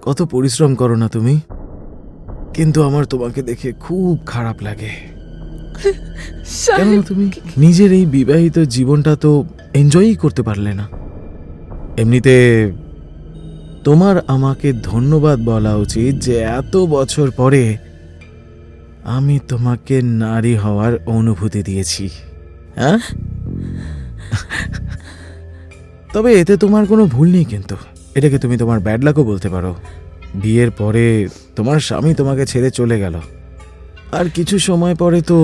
কত পরিশ্রম করো না তুমি, কিন্তু আমার তোমাকে দেখে খুব খারাপ লাগে। কেন তুমি নিজের এই বিবাহিত জীবনটা তো এনজয়ই করতে পারলে না? এমনিতে তোমার আমাকে ধন্যবাদ বলা উচিত যে এত বছর পরে আমি তোমাকে নারী হওয়ার অনুভূতি দিয়েছি। হ্যাঁ, তবে এতে তোমার কোনো ভুল নেই, কিন্তু এটাকে তুমি তোমার ব্যাড লাকও বলতে পারো। বিয়ের পরে তোমার স্বামী তোমাকে ছেড়ে চলে গেল, আর কিছু সময় পরে তো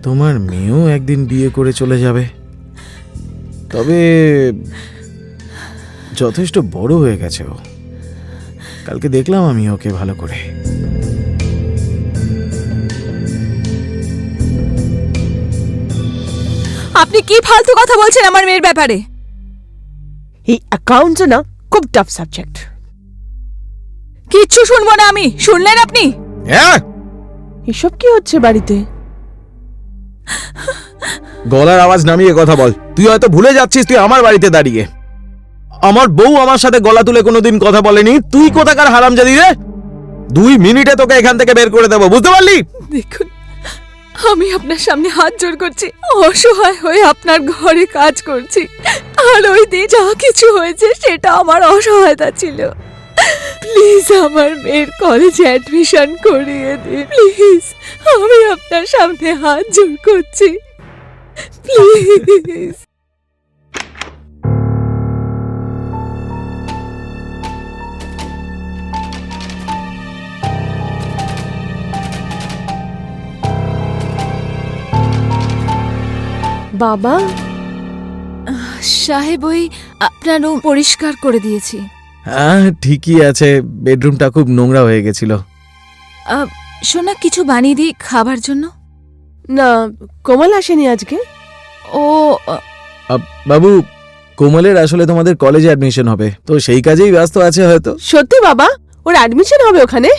তোমার মেয়েও একদিন বিয়ে করে চলে যাবে। তবে যথেষ্ট বড় হয়ে গেছে ও, কালকে দেখলাম আমি ওকে ভালো করে। আপনি কি ফালতু কথা বলছেন আমার মেয়ের ব্যাপারে? এই অ্যাকাউন্টস না খুব টাফ সাবজেক্ট। কিচ্ছু শুনবো না আমি। শুনলেন আপনি? হ্যাঁ, এসব কি হচ্ছে বাড়িতে? গলার আওয়াজ নামিয়ে কথা বল। তুই হয়তো ভুলে যাচ্ছিস তুই আমার বাড়িতে দাঁড়িয়ে। আমার বউ আমার সাথে গলা তুলে কোনোদিন কথা বলেনি। তুই কোথাকার হারামজাদি রে? 2 মিনিটে তোকে এখান থেকে বের করে দেবো, বুঝতে পারলি? দেখুন, আমি আপনার সামনে হাত জোড় করছি, অসহায় হয়ে আপনার ঘরে কাজ করছি, আর ওই দিন যা কিছু হয়েছে সেটা আমার অসহায়তা ছিল। প্লিজ আমার মেয়ের কলেজে অ্যাডমিশন করিয়ে দিন, প্লিজ। আমি আপনার সামনে হাত জোড় করছি, প্লিজ। বাবা, সাহেব, ওই আপনার রুম পরিষ্কার করে দিয়েছি। হ্যাঁ ঠিকই আছে, বেডরুমটা খুব নোংরা হয়ে গেছিল। সোনা, কিছু বানিয়ে দিই খাবার জন্য? না, কোমল আসেনি আজকে। ও, বাবু, কোমলের আসলে তোমাদের কলেজে অ্যাডমিশন হবে, তো সেই কাজেই ব্যস্ত আছে হয়তো। সত্যি বাবা, ওর অ্যাডমিশন হবে ওখানে?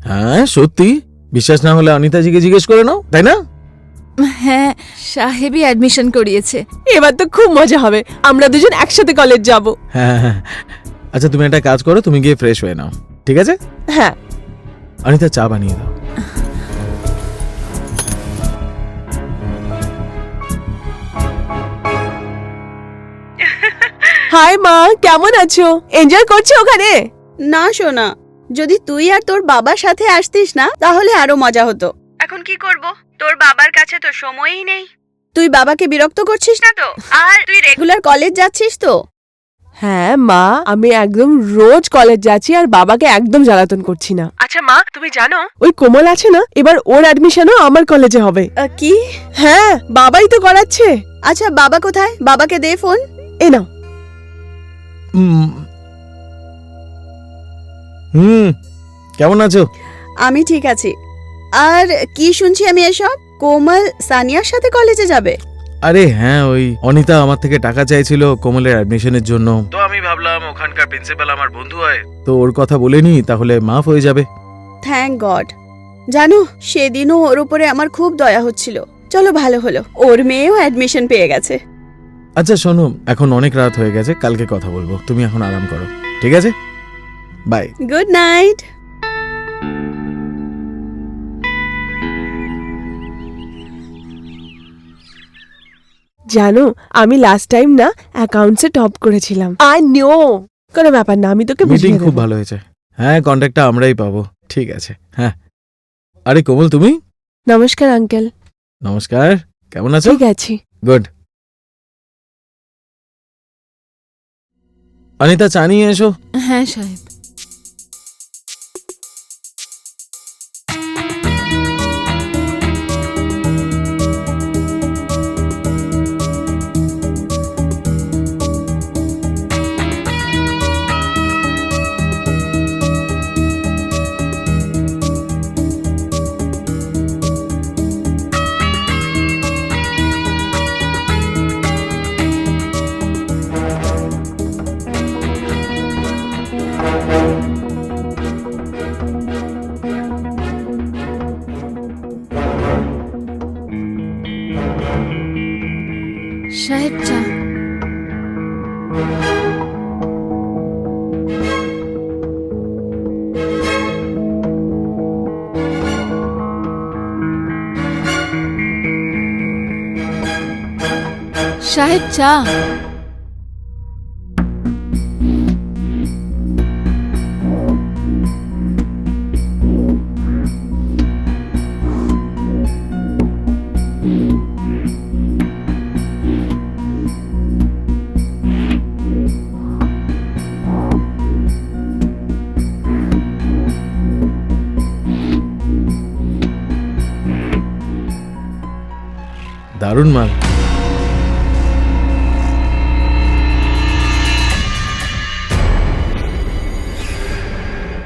হ্যাঁ সত্যি, বিশ্বাস না হলে অনিতাজিকে জিজ্ঞেস করে নাও, তাই না? হ্যাঁ, সাহেবই অ্যাডমিশন করিয়েছে। এবার তো খুব মজা হবে, আমরা দুজন একসাথে কলেজ যাব। হ্যাঁ হ্যাঁ, আচ্ছা তুমি একটা কাজ করো, তুমি গিয়ে ফ্রেশ হয়ে নাও, ঠিক আছে? হ্যাঁ। অনিতা চা বানিয়ে দাও। হাই মা, কেমন আছো? এনজয় করছো ওখানে? না সোনা, যদি তুই আর তোর বাবার সাথে আসতিস না তাহলে আরো মজা হতো। এখন কি করব, তোর বাবার কাছে তো সময়ই নেই। তুই বাবাকে বিরক্ত করছিস না তো? আর তুই রেগুলার কলেজ যাচ্ছিস তো? হ্যাঁ মা, আমি একদম রোজ কলেজ যাচ্ছি আর বাবাকে একদম জ্বালাতন করছি না। আচ্ছা মা, তুমি জানো ওই কোমল আছে না, এবার ওর অ্যাডমিশনও আমার কলেজে হবে। কি? হ্যাঁ, বাবাই তো করাচ্ছে। আচ্ছা, বাবা কোথায়? বাবাকে দে ফোন। এ নাও। কেমন আছো? আমি ঠিক আছি। আর কি শুনছি আমি এসব? কোমল সানিয়ার সাথে কলেজে যাবে? আরে হ্যাঁ, ওই অনিতা আমার থেকে টাকা চাইছিল কোমলের অ্যাডমিশনের জন্য, তো আমি ভাবলাম ওখানকার প্রিন্সিপাল আমার বন্ধু হয়, তো ওর কথা বলেনি, তাহলে মাফ হয়ে যাবে। Thank god. জানো, সেদিনও ওর উপরে আমার খুব দয়া হচ্ছিল। চলো, ভালো হলো, ওর মেয়েও অ্যাডমিশন পেয়ে গেছে। আচ্ছা শোনো, এখন অনেক রাত হয়ে গেছে, কালকে কথা বলবো, তুমি এখন আরাম করো, ঠিক আছে? বাই। Good night. জানো, আমি লাস্ট টাইম না অ্যাকাউন্টসে টপ করেছিলাম। আই নো, কোনো ব্যাপার না, আমি তোকে মিটিং বুঝিয়ে খুব দেব। ভালো হয়েছে। হ্যাঁ, কন্ট্যাক্টটা আমরাই পাবো, ঠিক আছে। হ্যাঁ, আরে কোমল তুমি? নমস্কার আঙ্কেল। নমস্কার, কেমন আছো? ঠিক আছি। গুড। অনিতা চা নিয়ে এসো। হ্যাঁ সাহেব। সাহেব চা। দারুণ মাল।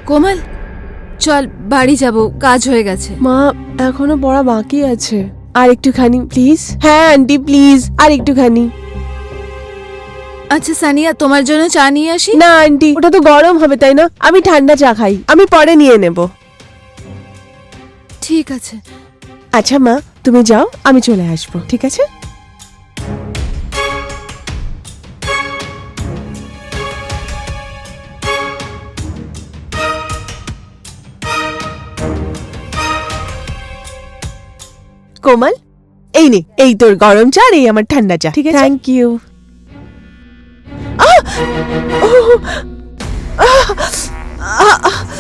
কোমল চল বাড়ি যাব, কাজ হয়ে গেছে। মা এখনো পড়া বাকি আছে, আর একটুখানি প্লিজ। হ্যাঁ আন্টি প্লিজ, আর একটুখানি। আচ্ছা সানিয়া, তোমার জন্য চা নিয়ে আসি? না আন্টি, ওটা তো গরম হবে তাই না, আমি ঠান্ডা চা খাই, আমি পরে নিয়ে নেব। ঠিক আছে। আচ্ছা মা তুমি যাও, আমি চলে আসবো, ঠিক আছে? কোমল এই নে, এই তোর গরম চা আর এই আমার ঠান্ডা চা, ঠিক আছে? Thank you.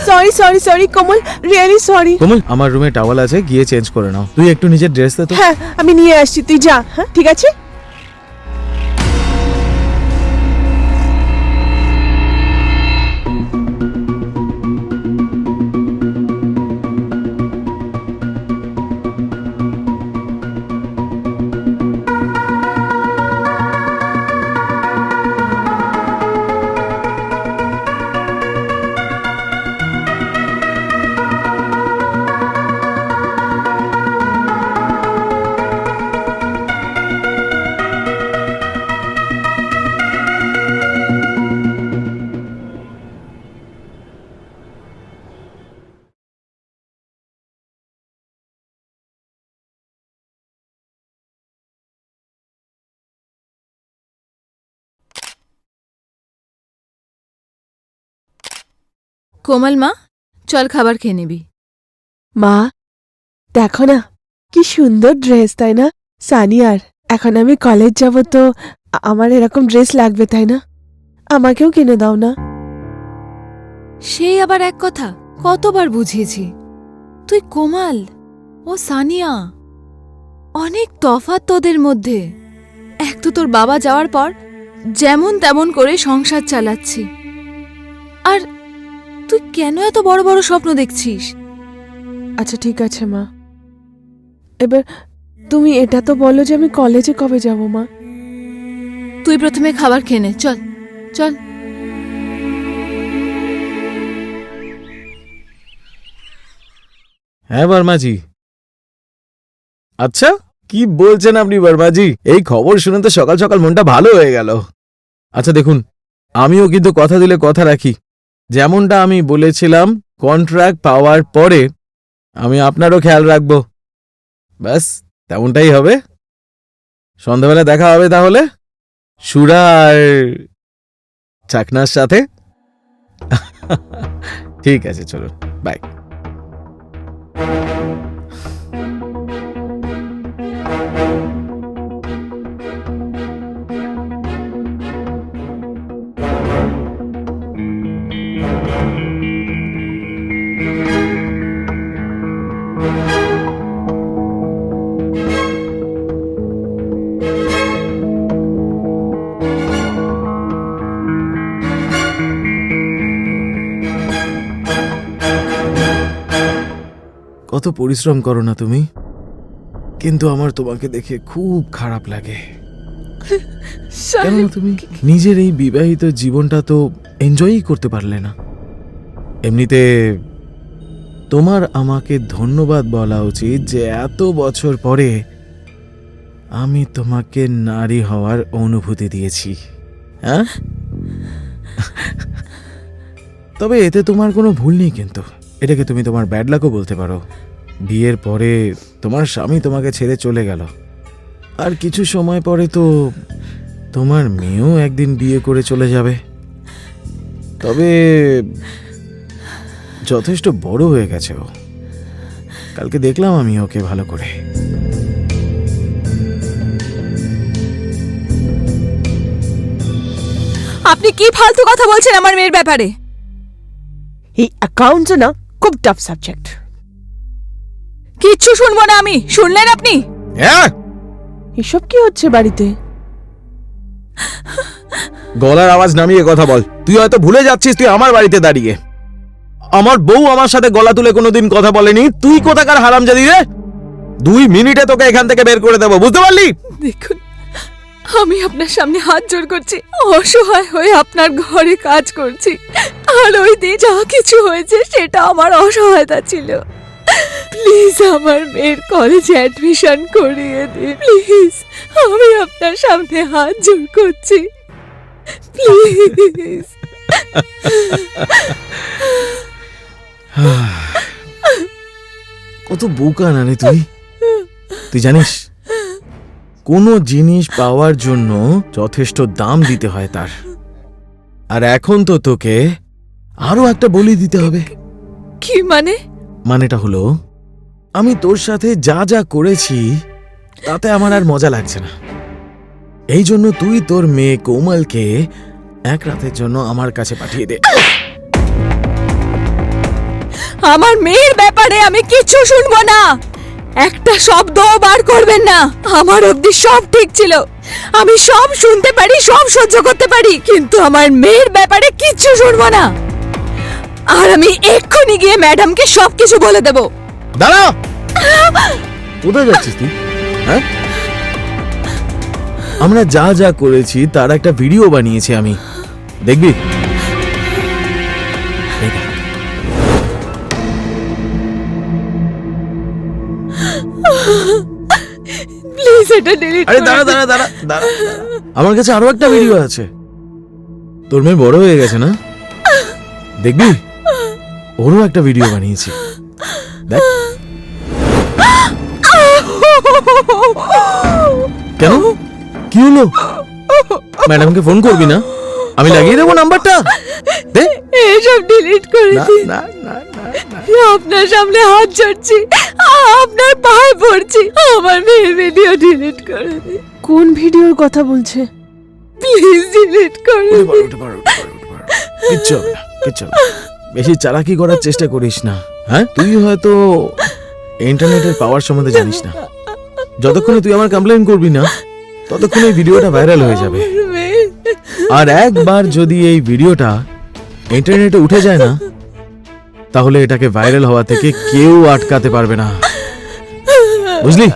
Sorry sorry sorry Komal, really sorry. Komal, আমার রুমে টাওয়াল আছে, গিয়ে চেঞ্জ করে নাও। তুই একটু নিজের ড্রেস দে তো। হ্যাঁ আমি নিয়ে আসছি, তুই যা। হ্যাঁ ঠিক আছে। কোমল মা চল খাবার খেয়ে নিবি। মা দেখো না কি সুন্দর ড্রেস, তাই না সানিয়ার? এখন আমি কলেজ যাব তো আমার এরকম ড্রেস লাগবে, তাই না? আমাকেও কিনে দাও না। সেই আবার এক কথা, কতবার বুঝিয়েছি। তুই কোমল, ও সানিয়া, অনেক তফাৎ তোদের মধ্যে। এক তো তোর বাবা যাওয়ার পর যেমন তেমন করে সংসার চালাচ্ছি, আর তুই কেন এত বড় বড় স্বপ্ন দেখছিস? আচ্ছা ঠিক আছে মা, এবার তুমি এটা তো বলো যে আমি কলেজে কবে যাব মা? তুই প্রথমে খাবার খেয়ে নে, চল চল। হ্যাঁ বর্মাজি। আচ্ছা কি বলছেন আপনি বর্মাজি? এই খবর শুনে তো সকাল সকাল মনটা ভালো হয়ে গেল। আচ্ছা দেখুন, আমিও কিন্তু কথা দিলে কথা রাখি। যেমনটা আমি বলেছিলাম, কন্ট্রাক্ট পাওয়ার পরে আমি আপনারও খেয়াল রাখব। ব্যাস তেমনটাই হবে। সন্ধ্যাবেলা দেখা হবে তাহলে সুরা আর চাকনার সাথে। ঠিক আছে, চলুন, বাই। কত পরিশ্রম করো না তুমি, কিন্তু আমার তোমাকে দেখে খুব খারাপ লাগে। কেননা তুমি নিজের এই বিবাহিত জীবনটা তো এনজয়ই করতে পারলে না। এমনিতে তোমার আমাকে ধন্যবাদ বলা উচিত যে এত বছর পরে আমি তোমাকে নারী হওয়ার অনুভূতি দিয়েছি। হ্যাঁ, তবে এতে তোমার কোনো ভুল নেই, কিন্তু এটাকে তুমি তোমার ব্যাড লাকও বলতে পারো। বিয়ের পরে তোমার স্বামী তোমাকে ছেড়ে চলে গেল, আর কিছু সময় পরে তো তোমার মেয়েও একদিন বিয়ে করে চলে যাবে। তবে যথেষ্ট বড় হয়ে গেছে ও। কালকে দেখলাম আমি ওকে ভালো করে। কি ফালতু কথা বলছেন আমার মেয়ের ব্যাপারে? এই অ্যাকাউন্টস না খুব টাফ সাবজেক্ট। কিচ্ছু শুনবো না আমি। শুনলেন আপনি? হ্যাঁ, এসব কি হচ্ছে বাড়িতে? গলার আওয়াজ নামিয়ে কথা বল। তুই হয়তো ভুলে যাচ্ছিস তুই আমার বাড়িতে দাঁড়িয়ে। আমার বউ আমার সাথে গলা তুলে কোনোদিন কথা বলেনি। তুই কোথাকার হারামজাদি রে? 2 মিনিটে তোকে এখান থেকে বের করে দেবো, বুঝতে পারলি? দেখুন, আমি আপনার সামনে হাত জোর করছি, অসহায় হয়ে আপনার ঘরে কাজ করছি, আর ওই দিন যা কিছু হয়েছে সেটা আমার অসহায়তা ছিল। প্লিজ আমার মেয়ের কলেজে অ্যাডমিশন করিয়ে দিন প্লিজ। আমি আপনার সামনে হাত জোর করছি, প্লিজ। কত বোকা না রে তুই। তুই জানিস কোনো জিনিস পাওয়ার জন্য যথেষ্ট দাম দিতে হয় তার। আর এখন তো তোকে আরো একটা বলি দিতে হবে। কি মানে? মানেটা হলো আমি তোর সাথে যা যা করেছি তাতে আমার আর মজা লাগছে না। এই জন্য তুই তোর মেয়ে কোমলকে এক রাতের জন্য আমার কাছে পাঠিয়ে দে। আমার মেয়ের ব্যাপারে আমি কিচ্ছু শুনবো না। একটা শব্দও বার করবেন না। আমার অবধি সব ঠিক ছিল, আমি সব শুনতে পারি, সব সহ্য করতে পারি, কিন্তু আমার মেয়ের ব্যাপারে কিচ্ছু শুনবো না। আর আমি এক্ষুনি গিয়ে ম্যাডামকে সবকিছু বলে দেব। দাঁড়া, কোথায় যাচ্ছিস তুই? হ্যাঁ, আমরা যা যা করেছি তার একটা ভিডিও বানিয়েছি আমি, দেখবি? এই দেখ। প্লিজ এটা ডিলিট আরে দাঁড়া দাঁড়া দাঁড়া দাঁড়া, আমার কাছে আরো একটা ভিডিও আছে। তোর মেয়ে বড় হয়ে গেছে না, দেখবি? ওরও একটা ভিডিও বানিয়েছি, দেখ। কেন, কি হলো? ম্যাডামকে ফোন করবি না? আমি লাগিয়ে দেবো নাম্বারটা, দে। এসব ডিলিট করে না দিন। না না না না। আপনার সামনে হাত জড়ছি, আপনার পায়ে পড়ছি, আমার মেয়ের ভিডিও ডিলিট করে দিন। কোন ভিডিওর কথা বলছে? প্লিজ ডিলিট করে উঠে পড়, দিন। উঠে পড়, উঠে পড়, উঠে পড়। কিচ্ছু হবে না, কিচ্ছু হবে না। বেশি চালাকি করার চেষ্টা করিস না। হ্যাঁ, তুই হয়তো ইন্টারনেটের পাওয়ার সম্বন্ধে জানিস না। যতক্ষণে তুই আমার কমপ্লেইন করবি না ততক্ষণ এই ভিডিওটা ভাইরাল হয়ে যাবে। আমার মেয়ে। আর একবার যদি এই ভিডিওটা ইন্টারনেটে উঠে যায় না, তাহলে এটাকে ভাইরাল হওয়া থেকে কেউ আটকাতে পারবে না, বুঝলি?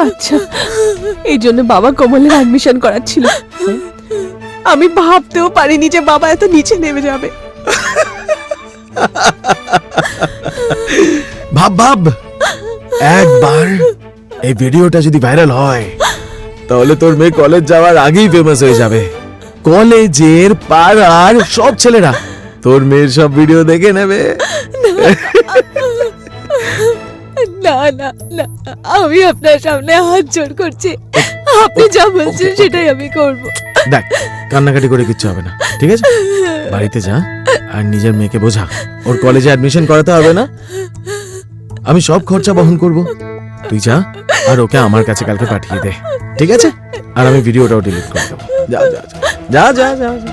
আচ্ছা, এই জন্য বাবা কোমলের অ্যাডমিশন করাচ্ছিল। আমি ভাবতেও পারিনি যে বাবা এত নিচে নেমে যাবে। ভাব ভাব, একবার এই ভিডিওটা যদি ভাইরাল হয় তাহলে তোর মেয়ে কলেজ যাওয়ার আগেই ফেমাস হয়ে যাবে। কলেজের পাড়ার সব ছেলেরা তোর মেয়ের সব ভিডিও দেখে নেবে। না না না, আমি আপনার সামনে হাত জোর করছি, আপনি যা বলছেন সেটাই আমি করব। দেখ, কান্নাকাটি করে কিচ্ছু হবে না, ঠিক আছে? বাড়িতে যা আর নিজের মেয়েকে বোঝা ওর কলেজে অ্যাডমিশন করাতে হবে না, আমি সব খরচা বহন করব। তুই যা আর ওকে আমার কাছে কালকে পাঠিয়ে দে, ঠিক আছে? আর আমি ভিডিওটাও ডিলিট করে দেবো। যা যা যা যা যা যা।